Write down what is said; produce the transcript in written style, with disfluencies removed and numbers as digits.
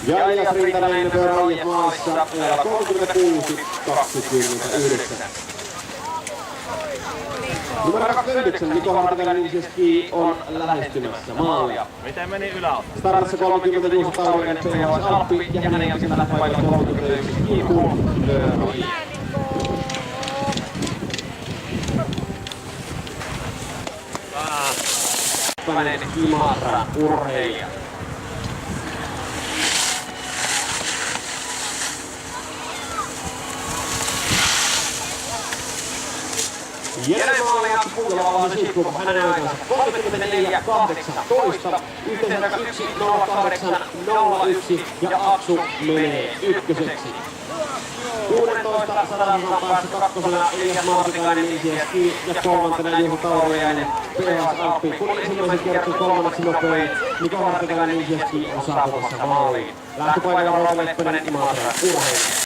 Ja Elias Rintanen Raija maalissa 36-29. Numero 29 Niko Hartikainen ilmeisesti on lähestymässä maalia. Miten meni yläotto? Startissa 30 Juuso Taurinen, PHS Alppi ja hänen jälkeisellä paikalla 31 Kiikun Lööroji. Päinen Imatran urheilija. Jere Maaliak Puutila on siirtynyt hänen aikansa 34-18. Yhteensä 1.08.01 ja Aksu menee ykköseksi. 16 sadasosan päässä kakkosena Elias Martikainen Ilsiäski ja kolmantena Juho Tauriainen PHS Alppi. Kun ensimmäisen kierroksen kolmanneksi nopein Niko Hartikainen Ilsiäski on saapumassa maaliin. Lähtöpaikalla Roope Leppänen Imatran urheilija.